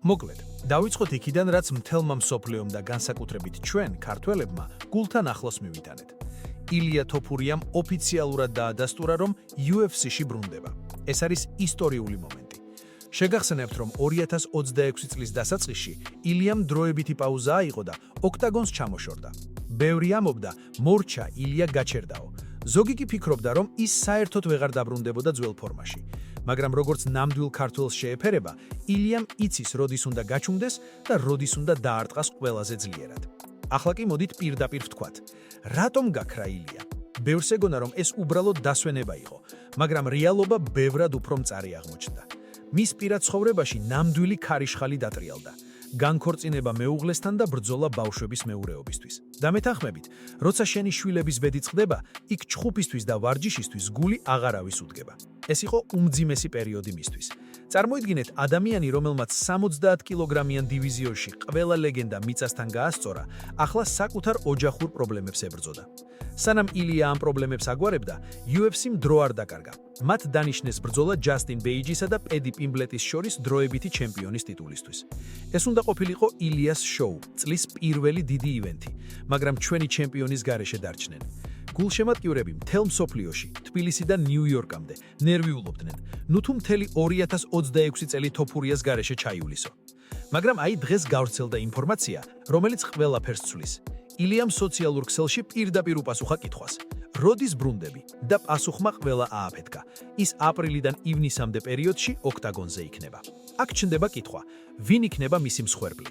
მოკლედ, დავიწყოთ იქიდან, რაც მთელმა მსოფლიომ და განსაკუთრებით ჩვენ, ქართველებმა, გულთან ახლოს მივიტანეთ. ილია თოფურიამ ოფიციალურად დაადასტურა, რომ UFC-ში ბრუნდება. ეს არის ისტორიული მომენტი. შეგახსენებთ, რომ 2026 წლის დასაწყისში ილიამ დროებითი პაუზა აიღო და ოქტაგონს ჩამოშორდა. ბევრი ამბობდა, მორჩა ილია გაჩერდაო. ზოგი კი ფიქრობდა, რომ ის საერთოდ ვეღარ დაბრუნდებოდა ძველ ფორმაში. მაგრამ როგორც ნამდვილ ქართველს შეეფერება, ილიამ იცის, როდის უნდა გაჩუმდეს და როდის უნდა დაარტყას ყველაზე ძლიერად. ახლა კი მოდით პირდაპირ ვთქვათ. რატომ გაქრა ილია? ბევრს ეგონა, რომ ეს უბრალოდ დასვენება იყო, მაგრამ რეალობა ბევრად უფრო მწარი აღმოჩნდა. მის პირად ცხოვრებაში ნამდვილი ქარიშხალი დატრიალდა. განქორწინება მეუღლესთან და ბრძოლა ბავშვების მეურეობისთვის. და მეთანხმებით, როცა შენი შვილების ბედი წყდება, იქ ჩხუბისთვის და ვარჯიშისთვის გული აღარავის უდგება. ეს იყო უმძიმესი პერიოდი მისთვის. წარმოიდგინეთ, ადამიანი, რომელმაც 70 კილოგრამიან დივიზიონში ყველა ლეგენდა მიწასთან გაასწორა, ახლა საკუთარ ოჯახურ პრობლემებს ებრძოდა. სანამ ილია ამ პრობლემებს აგვარებდა, UFC-მ დრო არ დაკარგა. მათ დანიშნეს ბრძოლა ჯასტინ ბეიჯისა და პედი პიმბლეტის შორის დროებითი ჩემპიონის ტიტულისთვის. ეს უნდა ყოფილიყო ილიას შოუ, წლის პირველი დიდი ივენთი, მაგრამ ჩვენი ჩემპიონის გარეშე დარჩნენ. გულშემატკივრები მთელ მსოფლიოში, თბილისიდან ნიუ-იორკამდე, ნერვიულობდნენ, ნუ თუ მთელი 2026 წელი თოფურიას გარეშე ჩაივლისო. მაგრამ აი დღეს გავრცელდა ინფორმაცია, რომელიც ყველაფერს ცვლის. ილიამ სოციალურ ქსელში პირდაპირ უპასუხა კითხვას. როდის ბრუნდები? და პასუხმა ყველა ააფეთქა. ის აპრილიდან ივნისამდე პერიოდში ოქტაგონზე იქნება. აქ ჩნდება კითხვა, ვინ იქნება მისი მსხვერპლი?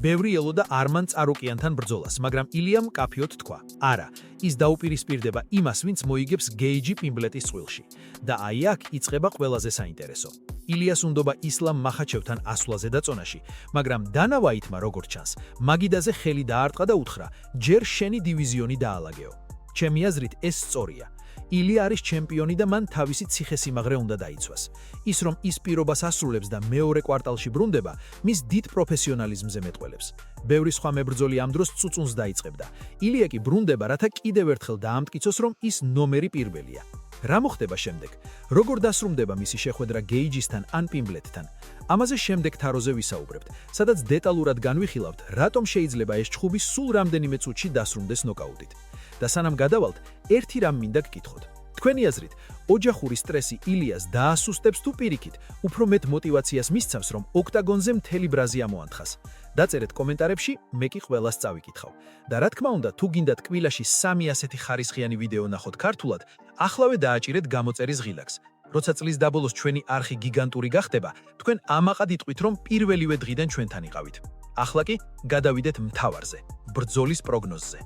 ბევრი ელოდა არმან წარუკიანთან ბრძოლას, მაგრამ ილიამ კაფიოდ თქვა, არა, ის დაუპირისპირდება იმას, ვინც მოიგებს გეიჯი პიმბლეტის წყვილში. და აი აქ იწყება ყველაზე საინტერესო. ილიას უნდობა ისლამ მახაჩევთან ასვლაზე დაწონაში, მაგრამ დანა ვაითმა როგორც ჩანს, მაგიდაზე ხელი დაარტყა და უთხრა, ჯერ შენი დივიზიონი დაალაგეო. ჩემი აზრით ეს სწორია. ილია არის ჩემპიონი და მან თავისი ციხესიმაღრე უნდა დაიცვას. ის რომ ის პირობას ასრულებს და მეორე კვარტალში ბრუნდება, მის დიდ პროფესიონალიზმზე მეტყველებს. ბევრი სხვა მებრძოლი ამ დროს წუწუნს დაიწყებდა. ილია კი ბრუნდება, რათა კიდევ ერთხელ დაამტკიცოს, რომ ის ნომერი პირველია. რა მოხდება შემდეგ? როგორ დასრულდება მისი შეხვედრა გეიჯისთან ან პიმბლეტთან? ამაზე შემდეგ თაროზე ვისაუბრებთ, სადაც დეტალურად განვიხილავთ, რატომ შეიძლება ეს ჩხუბი სულ რამდენიმე წუთში დასრულდეს ნოკაუტით. და სანამ გადავალთ, ერთი რამ მინდა გკითხოთ. თქვენი აზრით, ოჯახური სტრესი ილიას დაასუსტებს თუ პირიქით, უფრო მეტ მოტივაციას მისცემს, რომ ოქტაგონზე მთელი ბრაზი ამოანთხას? დაწერეთ კომენტარებში, მე კი ყველას წავიკითხავ. და რა თქმა უნდა, თუ გინდათ კვილაში 3 ასეთი ხარისხიანი ვიდეო ნახოთ ქართულად, ახლავე დააჭირეთ გამოწერის ღილაკს. როცა წლის დაბოლოს ჩვენი არხი გიგანტური გახდება, თქვენ ამაყად იტყვით, რომ პირველივე დღიდან ჩვენთან იყავით. ახლა კი გადავიდეთ მთავარზე, ბრძოლის პროგნოზზე.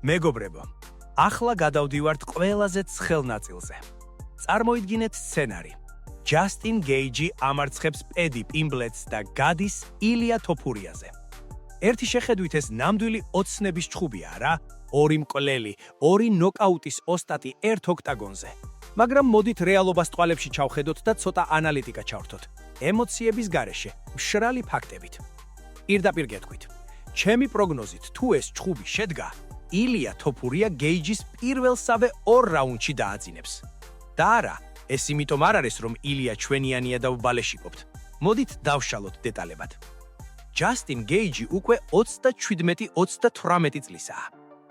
მეგობრებო, ახლა გადავდივართ ყველაზე ცხელ ნაწილზე. წარმოიდგინეთ სცენარი. ჯასტინ გეიჯი ამარცხებს პედი პიმბლეტს და გადის ილია თოფურიაზე. ერთი შეხედვით ეს ნამდვილი ოცნების ჩხუბია რა, 2 მკვლელი, 2 ნოკაუტის ოსტატი ერთ ოქტაგონზე. მაგრამ მოდით რეალობას თვალებში ჩავხედოთ და ცოტა ანალიტიკა ჩავრთოთ. ემოციების გარეშე, მშრალი ფაქტებით. პირდაპირ გეტყვით. ჩემი პროგნოზით, თუ ეს ჩხუბი შედგა, ილია თოფურია გეიჯის პირველსავე 2 რაუნდში დააძინებს. და არა, ეს იმიტომ არ არის, რომ ილია ჩვენიანია და ვბალეშიკობთ. მოდით დავშალოთ დეტალებად. ჯასტინ გეიჯი უკვე 27-28 წლისაა.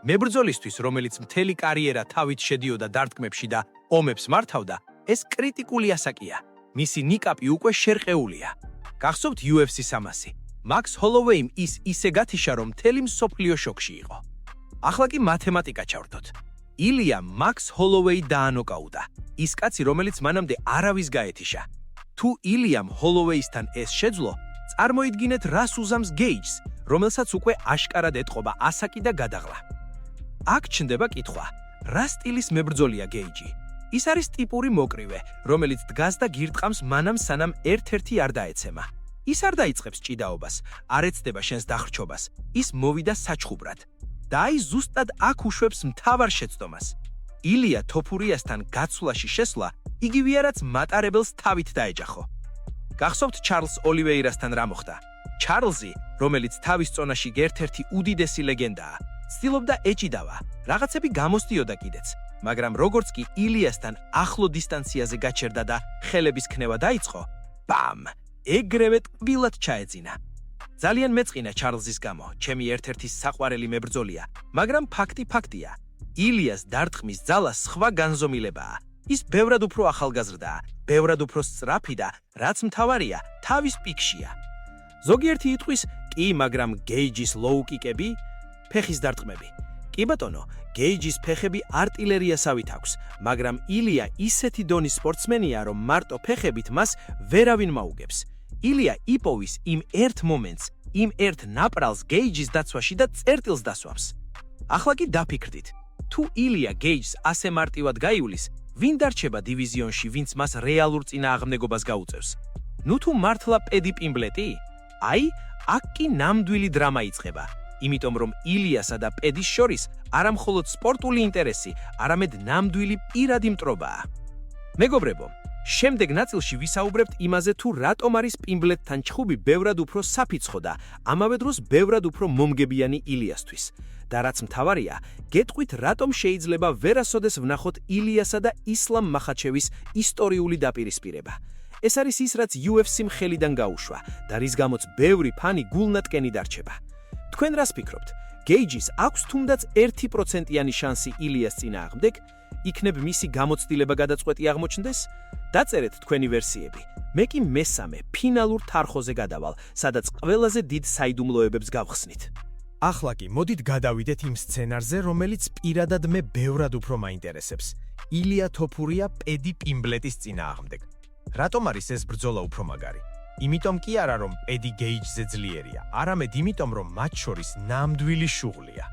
მებრძოლისთვის, რომელიც მთელი კარიერა თავით შედიოდა დარტყმებში და ომებს მართავდა, ეს კრიტიკული ასაკია. მისი ნიკაპი უკვე შერყეულია. გახსოვთ UFC 300. მაქს ჰოლოვეიმ ის ისე გათიშა, რომ მთელი მსოფლიო შოკში იყო. ახლა კი მათემატიკა ჩავრთოთ. ილია მაქს ჰოლოვეი დაანოკაუტა. ის კაცი, რომელიც მანამდე არავის გაეთიშა. თუ ილიამ ჰოლოვეისთან ეს შეძლო, წარმოიდგინეთ რას უზამს გეიჯს, რომელსაც უკვე აშკარად ეტყობა ასაკი და გადაღლა. აქ ჩნდება კითხვა, რა სტილის მებრძოლია გეიჯი? ის არის ტიპური მოკრივე, რომელიც დგას და გირტყამს მანამ სანამ ერთ-ერთი არ დაეცემა. ის არ დაიწყებს ჭიდაობას, არ ეცდება შენს დახრჩობას. ის მოვიდა საჩხუბრად. და აი ზუსტად აქ უშვებს მთავარ შეცდომას. ილია თოფურიასთან გაცვლაში შესვლა, იგივეა რაც მატარებელს თავით დაეჯახო. გახსოვთ ჩარლს ოლივეირასთან რა მოხდა? ჩარლზი, რომელიც თავის წონაში ერთ-ერთი უდიდესი ლეგენდაა, ცდილობდა ეჭიდავა, რაღაცები გამოსდიოდა კიდეც, მაგრამ როგორც კი ილიასთან ახლო დისტანციაზე გაჩერდა და ხელების ქნება დაიწყო, ბამ! ეგრევე ტკბილად ჩაეძინა. ძალიან მეწყინა ჩარლზის გამო, ჩემი ერთ-ერთი საყვარელი მებრძოლია, მაგრამ ფაქტია. ილიას დარტყმის ძალა სხვა განზომილებაა. ის ბევრად უფრო ახალგაზრდაა, ბევრად უფრო სწრაფი და რაც მთავარია, თავის პიკშია. ზოგიერთი იტყვის, კი, მაგრამ გეიჯის ლოუ-კიკები, ფეხის დარტყმები. კი ბატონო, გეიჯის ფეხები არტილერიასავით აქვს, მაგრამ ილია ისეთი დონის სპორტსმენია, რომ მარტო ფეხებით მას ვერავინ მაუგებს. ილია იპოვის იმ ერთ მომენტს, იმ ერთ ნაპრალს გეიჯის დაცვაში და წერტილს დასვამს. ახლა კი დაფიქრდით, თუ ილია გეიჯს ასე მარტივად გაივლის, ვინ დარჩება დივიზიონში, ვინც მას რეალურ წინააღმდეგობას გაუწევს? ნუ თუ მართლა პედი პიმბლეტი? აი, აქ კი ნამდვილი დრამა იწყება. იმიტომ რომ ილიასა და პედის შორის არა მხოლოდ სპორტული ინტერესი, არამედ ნამდვილი პირადი მტრობაა. მეგობრებო, შემდეგ ნაწილში ვისაუბრებთ იმაზე, თუ რატომ არის პიმბლეტთან ჩხუბი ბევრად უფრო საფიცხო და ამავე დროს ბევრად უფრო მომგებიანი ილიასთვის. და რაც მთავარია, გეტყვით რატომ შეიძლება ვერასოდეს ვნახოთ ილიასა და ისლამ მახაჩევის ისტორიული დაპირისპირება. ეს არის ის, რაც UFC-მ ხელიდან გაუშვა და რის გამოც ბევრი ფანი გულნატკენი დარჩება. თქვენ რას ფიქრობთ? გეიჯის აქვს თუნდაც 1%-იანი შანსი ილიას წინააღმდეგ? იქნებ მისი გამოცდილება გადაწყვეტი აღმოჩნდეს? დაწერეთ თქვენი ვერსიები. მე კი მესამე ფინალურ თარხოზე გადავალ, სადაც ყველაზე დიდ საიდუმლოებებს გავხსნით. ახლა კი მოდით გადავიდეთ იმ სცენარზე, რომელიც პირადად მე ბევრად უფრო მაინტერესებს. ილია თოფურია პედი პიმბლეტის წინააღმდეგ. რატომ არის ეს ბრძოლა უფრო მაგარი? იმიტომ კი არა, რომ პედი გეიჯზე ძლიერია, არამედ იმიტომ, რომ მათ შორის ნამდვილი შუღლია.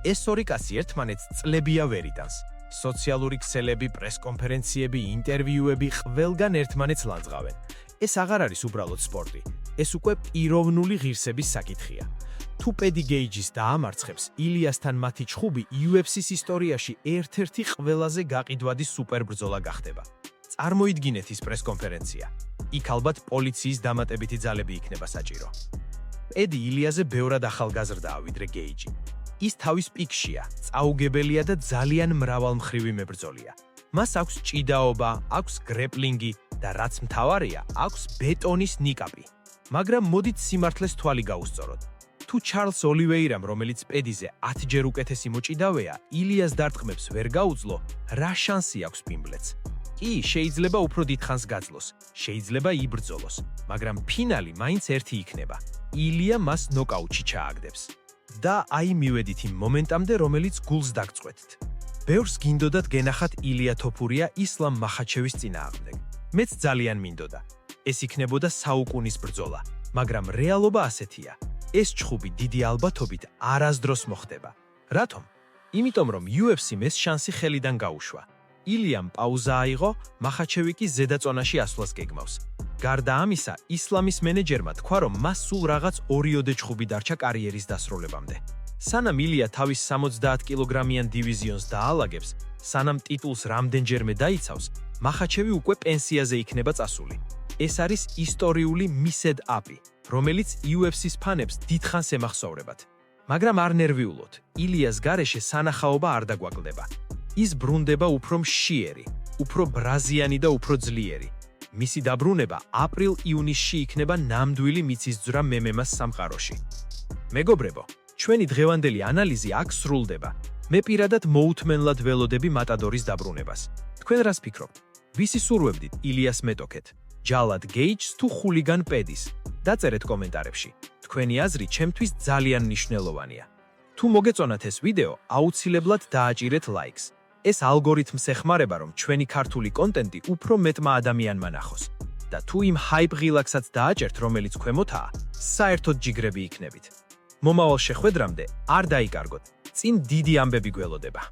ეს ორი კაცი ერთმანეთს წლებია ვერ იტანს. სოციალური ქსელები, პრესკონფერენციები, ინტერვიუები ყველგან ერთმანეთს ლანძღავენ. ეს აღარ არის უბრალოდ სპორტი, ეს უკვე პიროვნული ღირსების საკითხია. თუ პედი გეიჯის დაამარცხებს, ილიასთან მათი ჩხუბი UFC-ს ისტორიაში ერთ-ერთი ყველაზე გაყიდვადი სუპერბრძოლა გახდება. წარმოიდგინეთ ის პრესკონფერენცია. იქ ალბათ პოლიციის დამატებითი ძალები იქნება საჭირო. პედი ილიაზე ბევრად ახალგაზრდაა ვიდრე გეიჯი. ის თავის პიკშია, წაუგებელია და ძალიან მრავალმხრივი მებრძოლია. მას აქვს ჭიდაობა, აქვს გრეპლინგი და რაც მთავარია, აქვს ბეტონის ნიკაპი. მაგრამ მოდით სიმართლეს თვალი გაუსწოროთ. თუ ჩარლს ოლივეირამ, რომელიც პედიზე 10-ჯერ უკეთესი მოჭიდავეა, ილიას დარტყმებს ვერ გაუძლო, რა შანსი აქვს პიმბლეტს? კი, შეიძლება უფრო დიდხანს გაძლოს, შეიძლება იბრძოლოს, მაგრამ ფინალი მაინც ერთი იქნება. ილია მას ნოკაუტში ჩააგდებს. და აი მივედით იმ მომენტამდე, რომელიც გულს დაგწყვეტთ. ბევრს გინდოდათ გენახათ ილია თოფურია ისლამ მახაჩევის წინააღმდეგ. მეც ძალიან მინდოდა. ეს იქნებოდა საუკუნის ბრძოლა, მაგრამ რეალობა ასეთია. ეს ჩხუბი დიდი ალბათობით არასდროს მოხდება. რატომ? იმიტომ რომ UFC-მ ეს შანსი ხელიდან გაუშვა. ილიამ პაუზა აიღო, მახაჩევი კი ზედაწონაში ასვლას გეგმავს. გარდა ამისა, ისლამის მენეჯერმა თქვა, რომ მას სულ რაღაც 2 ჩხუბი დარჩა კარიერის დასრულებამდე. სანამ ილია თავის 70 კილოგრამიან დივიზიონს დაალაგებს, სანამ ტიტულს რამდენჯერმე დაიცავს, მახაჩევი უკვე პენსიაზე იქნება წასული. ეს არის ისტორიული მისედ-აპი, რომელიც UFC-ს ფანებს დიდხანს ემახსოვრებათ. მაგრამ არ ნერვიულოთ, ილიას გარეშე სანახაობა არ დაგვაკლდება. ის ბრუნდება უფრო მშიერი, უფრო ბრაზიანი და უფრო ძლიერი. მისი დაბრუნება აპრილ-ივნისში იქნება ნამდვილი მიწისძვრა MMA-ს სამყაროში. მეგობრებო, ჩვენი დღევანდელი ანალიზი აქ სრულდება. მე პირადად მოუთმენლად ველოდები მატადორის დაბრუნებას. თქვენ რას ფიქრობთ? ვისი სურვებდით ილიას მეტოქეთ? ჯალად გეიჯს თუ ხულიგან პედის? დაწერეთ კომენტარებში. თქვენი აზრი ჩემთვის ძალიან მნიშვნელოვანია. თუ მოგეწონათ ეს ვიდეო, აუცილებლად დააჭირეთ ლაიქს. ეს ალგორითმს ეხმარება, რომ ჩვენი ქართული კონტენტი უფრო მეტმა ადამიანმა ნახოს. და თუ იმ ჰაიპ ღილაკსაც დააჭერთ, რომელიც ქვემოთაა, საერთოდ ჯიგრები იქნებით. მომავალ შეხვედრამდე არ დაიკარგოთ, წინ დიდი ამბები გველოდება.